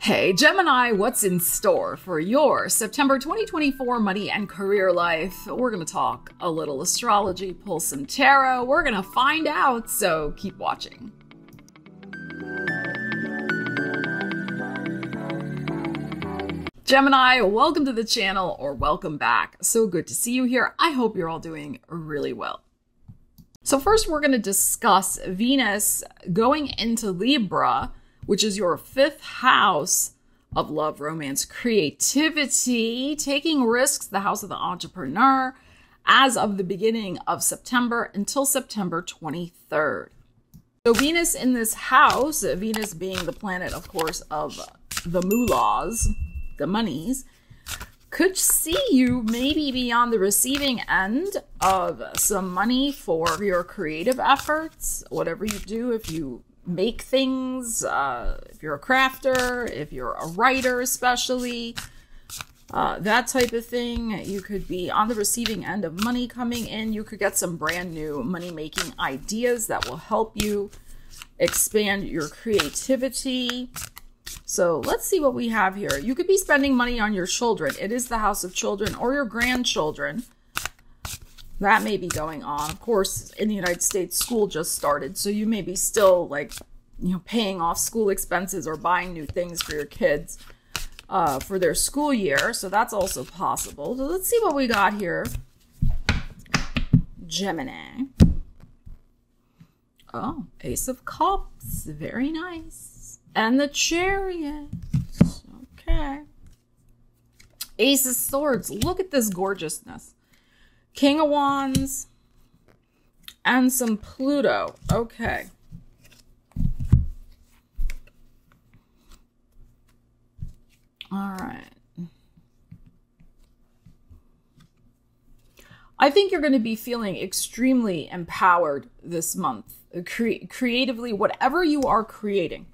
Hey Gemini, what's in store for your September 2024 money and career life? We're going to talk a little astrology, pull some tarot. We're going to find out, so keep watching. Gemini, welcome to the channel, or welcome back. So good to see you here. I hope you're all doing really well. So first we're going to discuss Venus going into Libra, which is your fifth house of love, romance, creativity, taking risks, the house of the entrepreneur, as of the beginning of September until September 23rd. So Venus in this house, Venus being the planet, of course, of the moolahs, the monies, could see you maybe be on the receiving end of some money for your creative efforts, whatever you do. If you make things, if you're a crafter, if you're a writer especially, that type of thing, you could be on the receiving end of money coming in. You could get some brand new money-making ideas that will help you expand your creativity. So let's see what we have here. You could be spending money on your children. It is the house of children, or your grandchildren. That may be going on. Of course, in the United States, school just started, so you may be still paying off school expenses or buying new things for your kids for their school year. So that's also possible. So let's see what we got here. Gemini. Oh, Ace of Cups. Very nice. And the Chariot. Okay. Ace of Swords. Look at this gorgeousness. King of Wands and some Pluto. Okay. All right. I think you're going to be feeling extremely empowered this month. Creatively, whatever you are creating,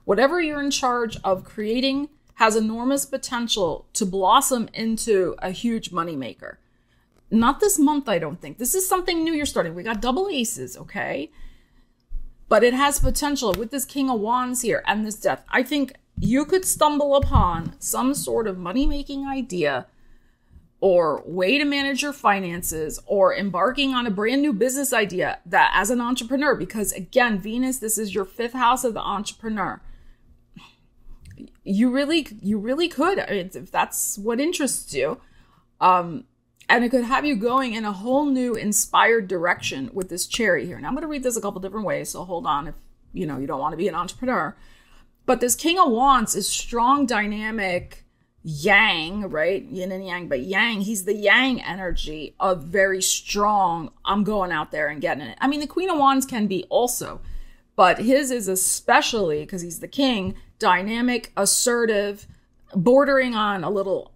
whatever you're in charge of creating has enormous potential to blossom into a huge moneymaker. Not this month, I don't think. This is something new you're starting. We got double aces, okay? But it has potential with this King of Wands here and this Death. I think you could stumble upon some sort of money-making idea or way to manage your finances or embarking on a brand new business idea that as an entrepreneur, because again, Venus, this is your fifth house of the entrepreneur. You really could, I mean, if that's what interests you. And it could have you going in a whole new inspired direction with this Chariot here. Now, I'm going to read this a couple different ways, so hold on if you don't want to be an entrepreneur. But this King of Wands is strong, dynamic, yang, right? Yin and yang, but yang. He's the yang energy of very strong, I'm going out there and getting it. I mean, the Queen of Wands can be also, but his is especially, because he's the king, dynamic, assertive, bordering on a little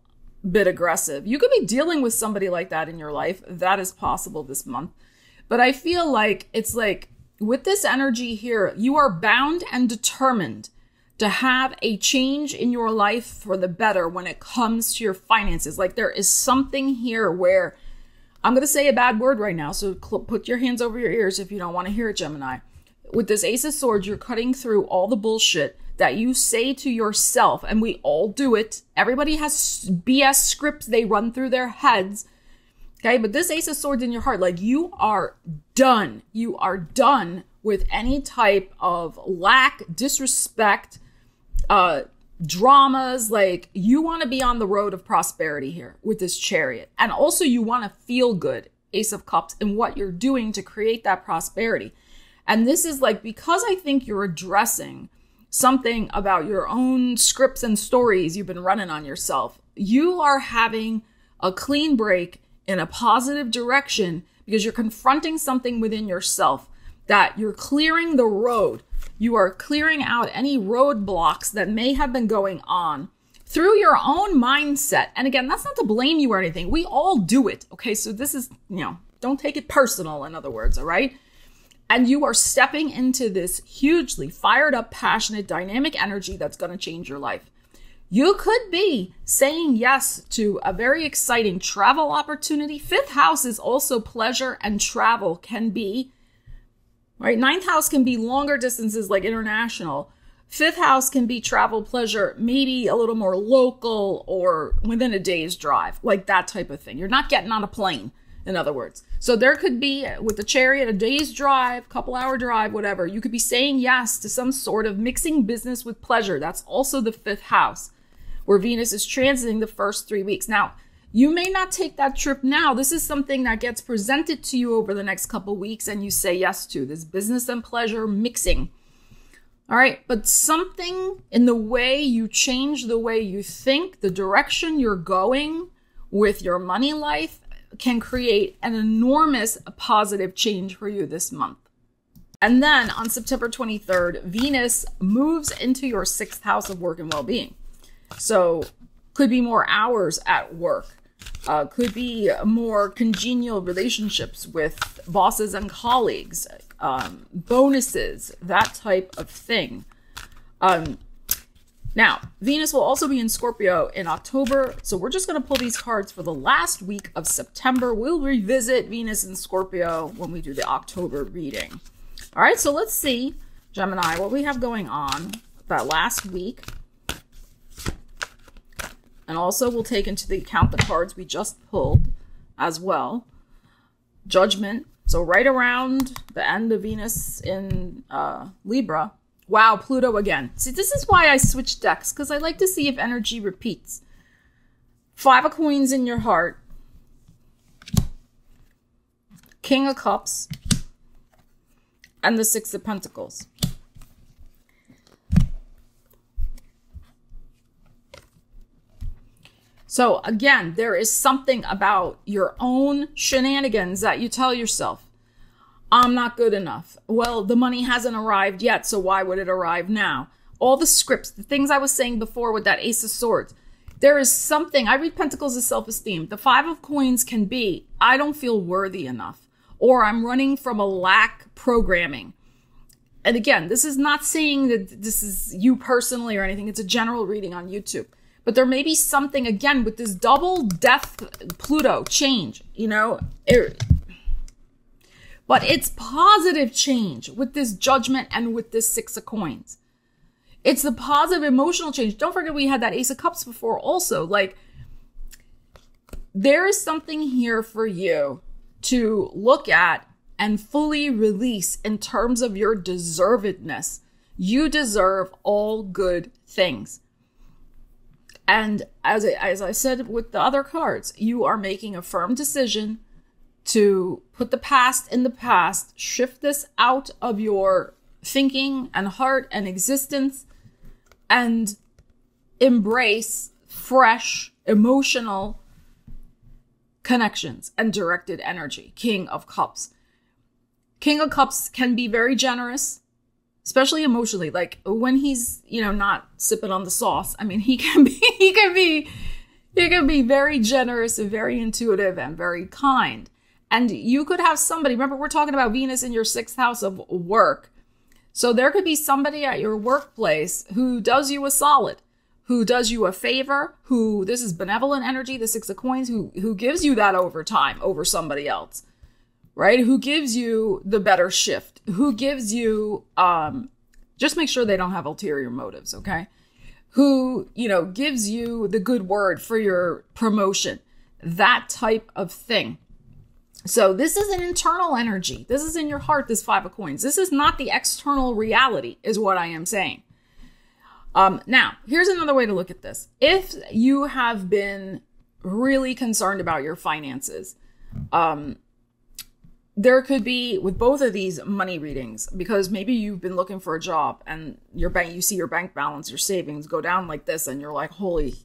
bit aggressive. You could be dealing with somebody like that in your life. That is possible this month. But I feel like it's like with this energy here, you are bound and determined to have a change in your life for the better when it comes to your finances. Like there is something here where I'm going to say a bad word right now. So put your hands over your ears if you don't want to hear it, Gemini. With this Ace of Swords, you're cutting through all the bullshit that you say to yourself, and we all do it. Everybody has BS scripts they run through their heads. Okay, but this Ace of Swords in your heart, like you are done. You are done with any type of lack, disrespect, dramas. Like you want to be on the road of prosperity here with this Chariot. And also you want to feel good, Ace of Cups, in what you're doing to create that prosperity. And this is like, because I think you're addressing something about your own scripts and stories you've been running on yourself. You are having a clean break in a positive direction because you're confronting something within yourself, that you're clearing the road. You are clearing out any roadblocks that may have been going on through your own mindset. And again, that's not to blame you or anything. We all do it. Okay. So this is, don't take it personal, in other words. All right. And you are stepping into this hugely fired up, passionate, dynamic energy that's going to change your life. You could be saying yes to a very exciting travel opportunity. Fifth house is also pleasure and travel can be, right? Ninth house can be longer distances like international. Fifth house can be travel, pleasure, maybe a little more local or within a day's drive, like that type of thing. You're not getting on a plane, in other words. So there could be, with the Chariot, a day's drive, couple hour drive, whatever. You could be saying yes to some sort of mixing business with pleasure. That's also the fifth house, where Venus is transiting the first 3 weeks. Now, you may not take that trip now. This is something that gets presented to you over the next couple weeks and you say yes to, this business and pleasure mixing. All right, but something in the way you change the way you think, the direction you're going with your money life can create an enormous positive change for you this month. And then on September 23rd, Venus moves into your sixth house of work and well-being. So could be more hours at work, could be more congenial relationships with bosses and colleagues, bonuses, that type of thing. Now, Venus will also be in Scorpio in October. So we're just going to pull these cards for the last week of September. We'll revisit Venus in Scorpio when we do the October reading. All right, so let's see, Gemini, what we have going on that last week. And also we'll take into the account the cards we just pulled as well. Judgment. So right around the end of Venus in Libra. Wow, Pluto again. See, this is why I switch decks, because I like to see if energy repeats. Five of Coins in your heart. King of Cups. And the Six of Pentacles. So again, there is something about your own shenanigans that you tell yourself, I'm not good enough. Well, the money hasn't arrived yet, so why would it arrive now? All the scripts, the things I was saying before with that Ace of Swords. There is something, I read Pentacles as self-esteem. The Five of Coins can be, I don't feel worthy enough, or I'm running from a lack programming. And again, this is not saying that this is you personally or anything. It's a general reading on YouTube. But there may be something, again, with this double death Pluto change, you know. But it's positive change with this Judgment and with this Six of Coins. It's the positive emotional change. Don't forget we had that Ace of Cups before also. Like, there is something here for you to look at and fully release in terms of your deservedness. You deserve all good things. And as I said with the other cards, you are making a firm decision to put the past in the past, shift this out of your thinking and heart and existence, and embrace fresh emotional connections and directed energy. King of Cups. King of Cups can be very generous, especially emotionally. Like when he's, you know, not sipping on the sauce. I mean, he can be very generous and very intuitive and very kind. And you could have somebody, remember we're talking about Venus in your sixth house of work. So there could be somebody at your workplace who does you a solid, who does you a favor, who, this is benevolent energy, the Six of Coins, who gives you that overtime over somebody else, right? Who gives you the better shift, who gives you, just make sure they don't have ulterior motives, okay? Who, you know, gives you the good word for your promotion, that type of thing. So this is an internal energy. This is in your heart, this Five of Coins. This is not the external reality, is what I am saying. Now, here's another way to look at this. If you have been really concerned about your finances, there could be, with both of these money readings, because maybe you've been looking for a job and your bank, you see your bank balance, your savings go down like this, and you're like, holy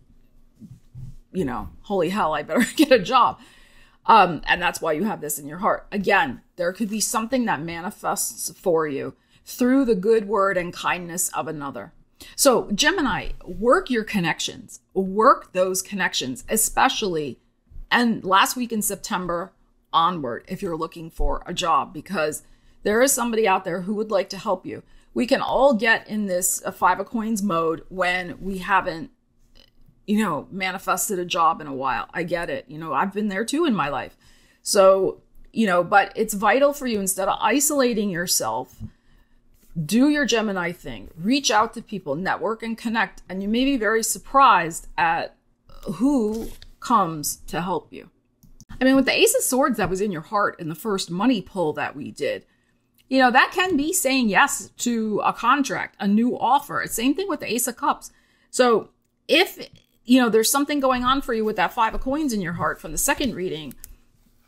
hell, I better get a job. And that's why you have this in your heart. Again, there could be something that manifests for you through the good word and kindness of another. So Gemini, work your connections, work those connections, especially, and last week in September onward, if you're looking for a job, because there is somebody out there who would like to help you. We can all get in this Five of Coins mode when we haven't, manifested a job in a while. I get it. I've been there too in my life. So, but it's vital for you, instead of isolating yourself, Do your Gemini thing. Reach out to people, network and connect. And you may be very surprised at who comes to help you. I mean, with the Ace of Swords that was in your heart in the first money pull that we did, you know, that can be saying yes to a contract, a new offer. Same thing with the Ace of Cups. So if, you know, there's something going on for you with that Five of Coins in your heart from the second reading,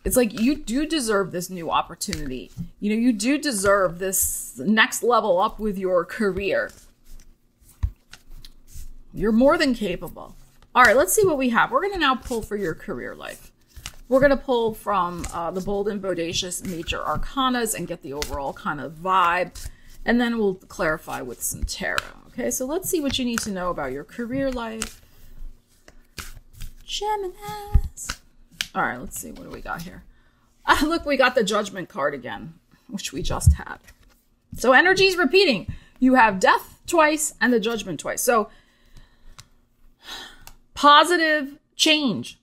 it's like you do deserve this new opportunity. You know, you do deserve this next level up with your career. You're more than capable. All right, let's see what we have. We're going to now pull for your career life. We're going to pull from the Bold and Bodacious Major Arcanas and get the overall kind of vibe. And then we'll clarify with some tarot. Okay, so let's see what you need to know about your career life. Geminis. All right, let's see. What do we got here? Look, we got the Judgment card again, which we just had. So energy's repeating. You have Death twice and the Judgment twice. So positive change.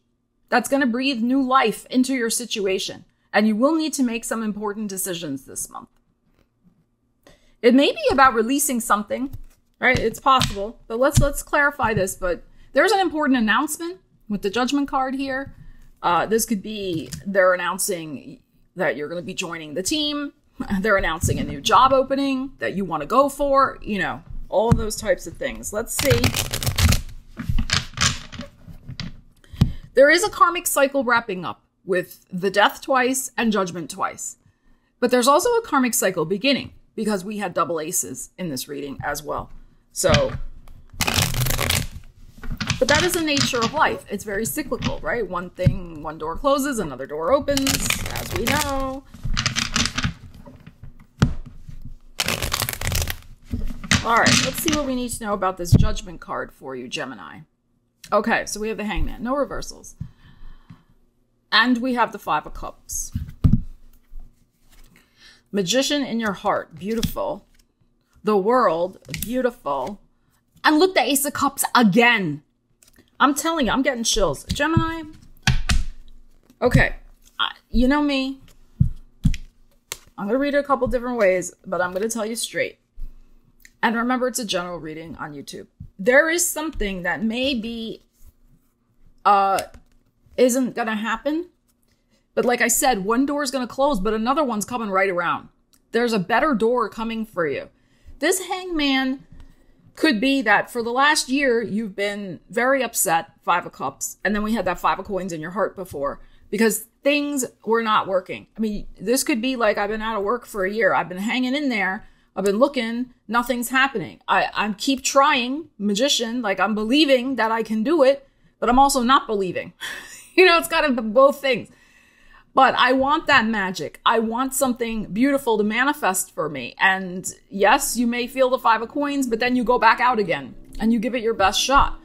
That's going to breathe new life into your situation. And you will need to make some important decisions this month. It may be about releasing something, right? It's possible. But let's clarify this. But there's an important announcement with the Judgment card here. This could be they're announcing that you're going to be joining the team. They're announcing a new job opening that you want to go for. You know, all those types of things. Let's see. There is a karmic cycle wrapping up with the Death twice and Judgment twice. But there's also a karmic cycle beginning because we had double aces in this reading as well. So, but that is the nature of life. It's very cyclical, right? One door closes, another door opens, as we know. All right, let's see what we need to know about this Judgment card for you, Gemini. Okay, so we have the Hangman, no reversals. And we have the Five of Cups. Magician in your heart, beautiful. The World, beautiful. And look, the Ace of Cups again. I'm telling you, I'm getting chills. Gemini, okay, you know me. I'm going to read it a couple different ways, but I'm going to tell you straight. And remember, it's a general reading on YouTube. There is something that maybe isn't going to happen. But like I said, one door is going to close, but another one's coming right around. There's a better door coming for you. This Hangman could be that for the last year, you've been very upset, Five of Cups. And then we had that Five of Coins in your heart before because things were not working. I mean, this could be like, I've been out of work for a year. I've been hanging in there. I've been looking, nothing's happening. I keep trying, Magician, like I'm believing that I can do it, but I'm also not believing. You know, it's got to be both things. But I want that magic. I want something beautiful to manifest for me. And yes, you may feel the Five of Coins, but then you go back out again and you give it your best shot.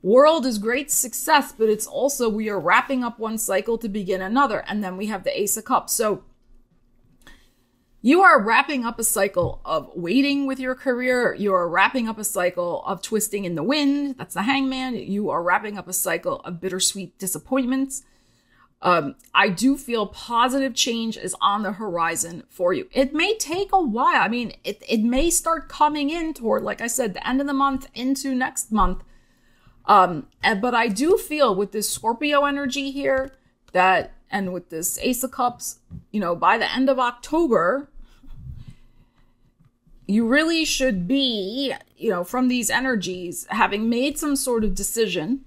World is great success, but it's also we are wrapping up one cycle to begin another. And then we have the Ace of Cups. So you are wrapping up a cycle of waiting with your career. You are wrapping up a cycle of twisting in the wind. That's the Hangman. You are wrapping up a cycle of bittersweet disappointments. I do feel positive change is on the horizon for you. It may take a while. I mean, it may start coming in toward, like I said, the end of the month into next month. But I do feel with this Scorpio energy here that, and with this Ace of Cups, you know, by the end of October, you really should be, you know, from these energies, having made some sort of decision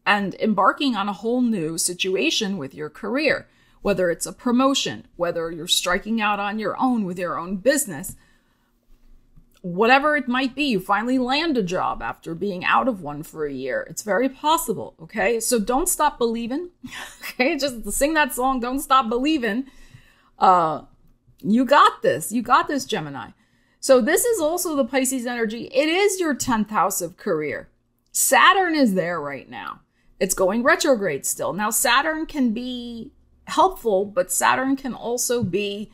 and embarking on a whole new situation with your career, whether it's a promotion, whether you're striking out on your own with your own business, whatever it might be, you finally land a job after being out of one for a year. It's very possible, okay? So don't stop believing, okay? Just sing that song, Don't Stop Believing. You got this. You got this, Gemini. So this is also the Pisces energy. It is your 10th house of career. Saturn is there right now. It's going retrograde still. Now, Saturn can be helpful, but Saturn can also be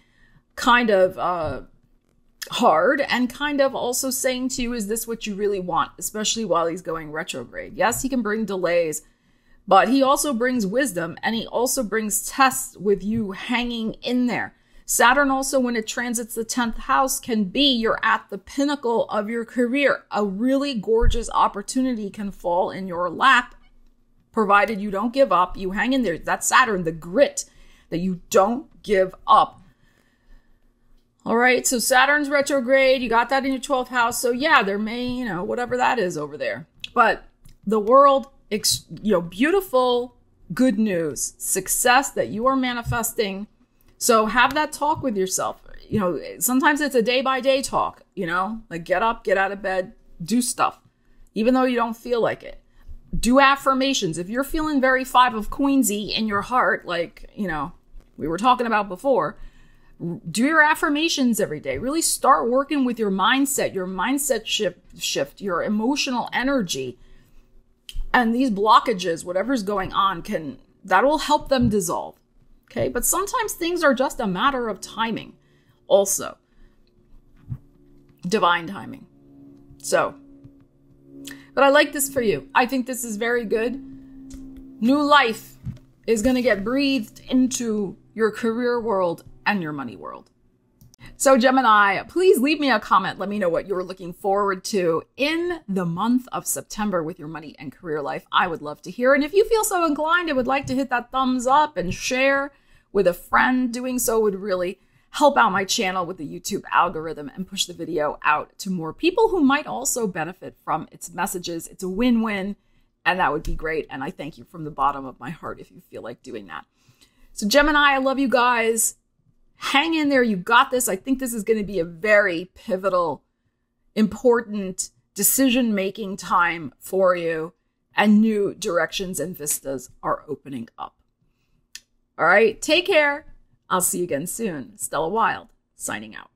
kind of hard and kind of also saying to you, is this what you really want? Especially while he's going retrograde. Yes, he can bring delays, but he also brings wisdom and he also brings tests with you hanging in there. Saturn also, when it transits the 10th house, can be you're at the pinnacle of your career. A really gorgeous opportunity can fall in your lap, provided you don't give up. You hang in there. That's Saturn, the grit that you don't give up. All right, so Saturn's retrograde, you got that in your 12th house. So yeah, there may, whatever that is over there. But the world, beautiful, good news, success that you are manifesting. So have that talk with yourself. Sometimes it's a day by day talk, like get up, get out of bed, do stuff, even though you don't feel like it. Do affirmations. If you're feeling very 5 of Queensy in your heart, like, we were talking about before, do your affirmations every day. Really start working with your mindset shift, your emotional energy. And these blockages, whatever's going on, that will help them dissolve. Okay, but sometimes things are just a matter of timing also. Divine timing. So, but I like this for you. I think this is very good. New life is going to get breathed into your career world and your money world. So Gemini, please leave me a comment. Let me know what you're looking forward to in the month of September with your money and career life. I would love to hear. And if you feel so inclined, I would like to hit that thumbs up and share with a friend. Doing so would really help out my channel with the YouTube algorithm and push the video out to more people who might also benefit from its messages. It's a win-win, and that would be great. And I thank you from the bottom of my heart if you feel like doing that. So Gemini, I love you guys. Hang in there. You got this. I think this is going to be a very pivotal, important decision-making time for you, and new directions and vistas are opening up. All right, take care. I'll see you again soon. Stella Wilde, signing out.